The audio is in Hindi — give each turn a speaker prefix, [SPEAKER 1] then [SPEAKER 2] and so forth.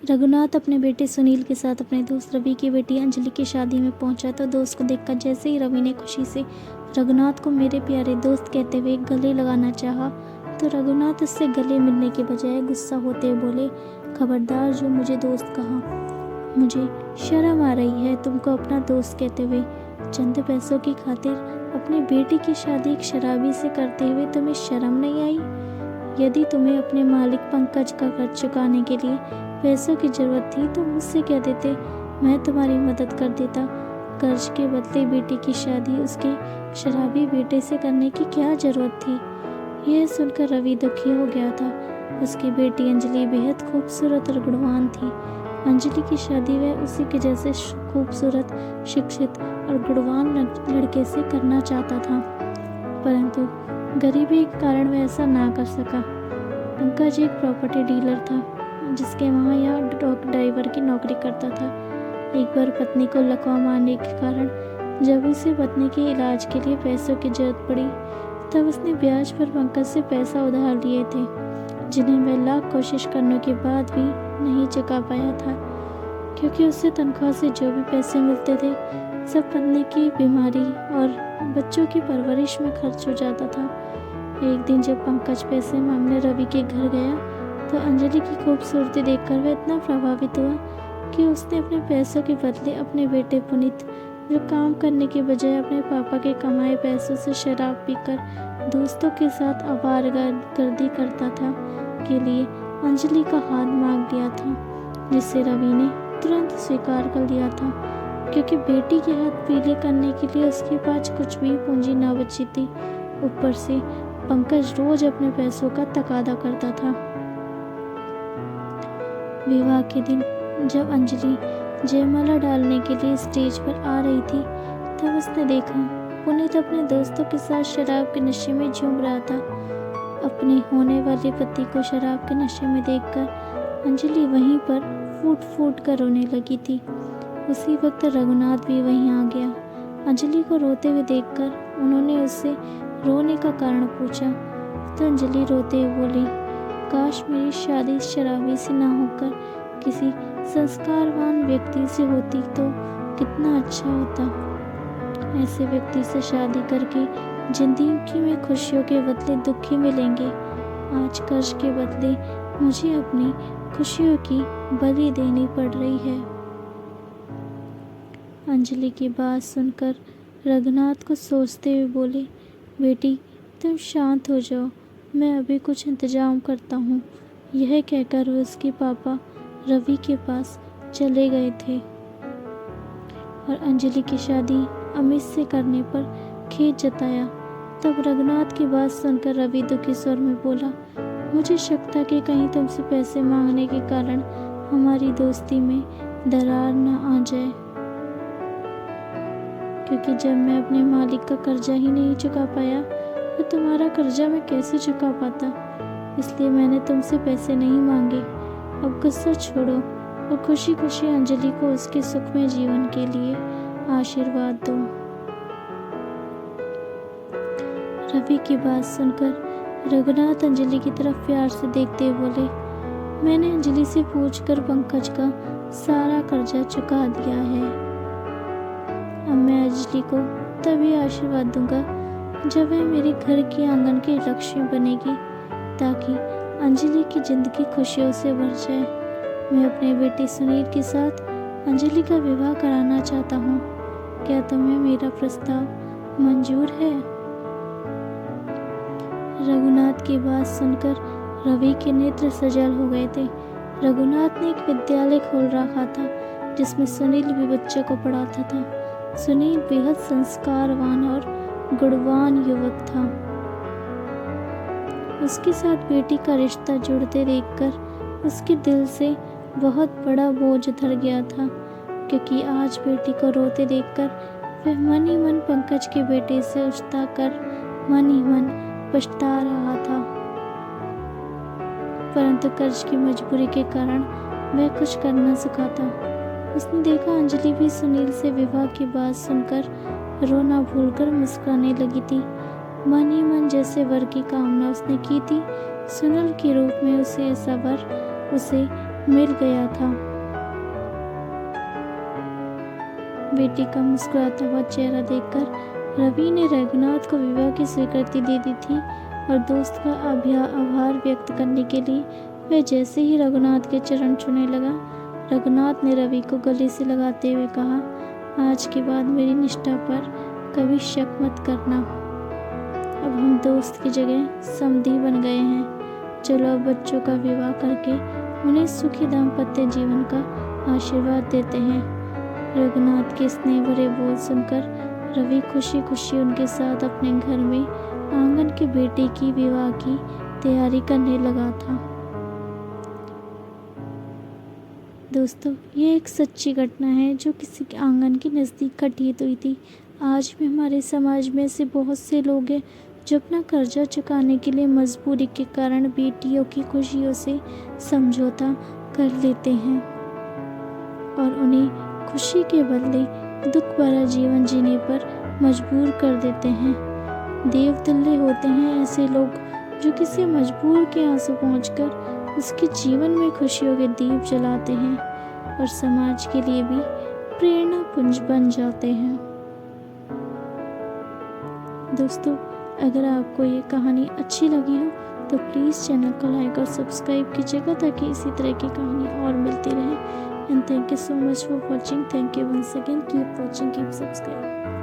[SPEAKER 1] रघुनाथ अपने बेटे सुनील के साथ अपने दोस्त रवि की बेटी अंजलि की शादी में पहुंचा तो दोस्त को देखकर जैसे ही रवि ने खुशी से रघुनाथ को मेरे प्यारे दोस्त कहते हुए गले लगाना चाहा, तो रघुनाथ उससे गले मिलने के बजाय गुस्सा होते हुए बोले, खबरदार जो मुझे दोस्त कहा। मुझे शर्म आ रही है तुमको अपना दोस्त कहते हुए। चंद पैसों की खातिर अपनी बेटी की शादी एक शराबी से करते हुए तुम्हें शर्म नहीं आई? यदि तुम्हें अपने मालिक पंकज का कर्ज चुकाने के लिए पैसों की जरूरत थी तो मुझसे कह देते, मैं तुम्हारी मदद कर देता। कर्ज के बदले बेटी की शादी उसके शराबी बेटे से करने की क्या जरूरत थी। यह सुनकर रवि दुखी हो गया था। उसकी बेटी अंजलि बेहद खूबसूरत और गुणवान थी। अंजलि की शादी वह उसी के जैसे खूबसूरत, शिक्षित और गुणवान लड़के से करना चाहता था, परंतु गरीबी के कारण वह ऐसा ना कर सका। पंकज एक प्रॉपर्टी डीलर था जिसके वहाँ यहाँ ट्रक ड्राइवर की नौकरी करता था। एक बार पत्नी को लकवा मारने के कारण जब उसे पत्नी के इलाज के लिए पैसों की जरूरत पड़ी, तब उसने ब्याज पर पंकज से पैसा उधार लिए थे, जिन्हें वह लाख कोशिश करने के बाद भी नहीं चुका पाया था, क्योंकि उससे तनख्वाह से जो भी पैसे मिलते थे सब पत्नी की बीमारी और बच्चों की परवरिश में खर्च हो जाता था। एक दिन जब पंकज पैसे मांगने रवि के घर गया तो अंजलि की खूबसूरती देखकर वह इतना प्रभावित हुआ कि उसने अपने पैसों के बदले अपने बेटे पुनीत, जो काम करने के बजाय अपने पापा के कमाए पैसों से शराब पीकर दोस्तों के साथ आवारगर्दी करता था, के लिए अंजलि का हाथ मांग लिया था, जिसे रवि ने तुरंत स्वीकार कर लिया था, क्योंकि बेटी के हाथ पीले करने के लिए उसके पास कुछ भी पूंजी न बची थी। ऊपर से पंकज रोज अपने पैसों का तकादा करता था। विवाह के दिन जब अंजलि जयमाला डालने के लिए स्टेज पर आ रही थी, तब उसने देखा पुनीत अपने दोस्तों के साथ शराब के नशे में झूम रहा था। अपने होने वाले पति को शराब के नशे में देखकर अंजलि वहीं पर फूट फूट कर रोने लगी थी। उसी वक्त रघुनाथ भी वहीं आ गया। अंजलि को रोते हुए देखकर उन्होंने उससे रोने का कारण पूछा, तो अंजलि रोते हुए बोली, काश मेरी शादी शराबी से ना होकर किसी संस्कारवान व्यक्ति से होती तो कितना अच्छा होता। ऐसे व्यक्ति से शादी करके जिंदगी में खुशियों के बदले दुखी मिलेंगे। आज कर्ज के बदले मुझे अपनी खुशियों की बलि देनी पड़ रही है। अंजलि की बात सुनकर रघुनाथ को सोचते हुए बोले, बेटी तुम शांत हो जाओ, मैं अभी कुछ इंतजाम करता हूँ। यह कहकर वो उसके पापा रवि के पास चले गए थे और अंजलि की शादी अमित से करने पर खेद जताया। तब रघुनाथ की बात सुनकर रवि दुखी स्वर में बोला, मुझे शक था कि कहीं तुमसे पैसे मांगने के कारण हमारी दोस्ती में दरार न आ जाए, क्योंकि जब मैं अपने मालिक का कर्जा ही नहीं चुका पाया तो तुम्हारा कर्जा मैं कैसे चुका पाता। इसलिए मैंने तुमसे पैसे नहीं मांगे। अब गुस्सा छोड़ो और खुशी खुशी अंजलि को उसके सुखमय जीवन के लिए आशीर्वाद दो। रवि की बात सुनकर रघुनाथ अंजलि की तरफ प्यार से देखते हुए बोले, मैंने अंजलि से पूछकर पंकज का सारा कर्जा चुका दिया है। अब मैं अंजलि को तभी आशीर्वाद दूंगा जब वह मेरे घर के आंगन की लक्ष्मी बनेगी, ताकि अंजलि की जिंदगी खुशियों से भर जाए। मैं अपने बेटे सुनील के साथ अंजलि का विवाह कराना चाहता हूँ। क्या तुम्हें मेरा प्रस्ताव मंजूर है? रघुनाथ की बात सुनकर रवि के नेत्र सजल हो गए थे। रघुनाथ ने एक विद्यालय खोल रखा था जिसमें सुनील भी बच्चों को पढ़ाता था। सुनील बेहद संस्कारवान और गुणवान युवक था। उसके साथ बेटी का रिश्ता जुड़ते देखकर उसके दिल से बहुत बड़ा बोझ उतर गया था, क्योंकि आज बेटी को रोते देखकर वह मन ही मन पंकज के बेटे से उछता कर मन ही मन पछता रहा था। परंतु कर्ज की मजबूरी के कारण वह कुछ कर न सका था। उसने देखा अंजलि भी सुनील से विवाह की बात सुनकर रोना भूलकर मुस्कुराने लगी थी। मन ही मन जैसे वर की कामना उसने की थी, सुनील के रूप में उसे ऐसा वर उसे मिल गया था। बेटी का मुस्कुराता हुआ चेहरा देखकर रवि ने रघुनाथ को विवाह की स्वीकृति दे दी थी और दोस्त का आभार व्यक्त करने के लिए वह जैसे ही रघुनाथ के चरण छूने लगा, रघुनाथ ने रवि को गले से लगाते हुए कहा, आज के बाद मेरी निष्ठा पर कभी शक मत करना। अब हम दोस्त की जगह समधी बन गए हैं। चलो अब बच्चों का विवाह करके उन्हें सुखी दाम्पत्य जीवन का आशीर्वाद देते हैं। रघुनाथ के स्नेह भरे बोल सुनकर रवि खुशी खुशी उनके साथ अपने घर में आंगन के बेटे की विवाह की तैयारी करने लगा था। दोस्तों, ये एक सच्ची घटना है जो किसी के आंगन के नज़दीक घटित हुई थी। आज भी हमारे समाज में ऐसे बहुत से लोग हैं जो अपना कर्जा चुकाने के लिए मजबूरी के कारण बेटियों की खुशियों से समझौता कर लेते हैं और उन्हें खुशी के बदले दुख भरा जीवन जीने पर मजबूर कर देते हैं। देवतुल्य होते हैं ऐसे लोग जो किसी मजबूर के आंसू पहुंचकर उसके जीवन में खुशियों के दीप जलाते हैं और समाज के लिए भी प्रेरणा पुंज बन जाते हैं। दोस्तों, अगर आपको ये कहानी अच्छी लगी हो तो प्लीज़ चैनल को लाइक और सब्सक्राइब कीजिएगा ताकि इसी तरह की कहानी और मिलती रहे। And thank you so much for watching. Thank you once again. Keep watching, keep subscribe.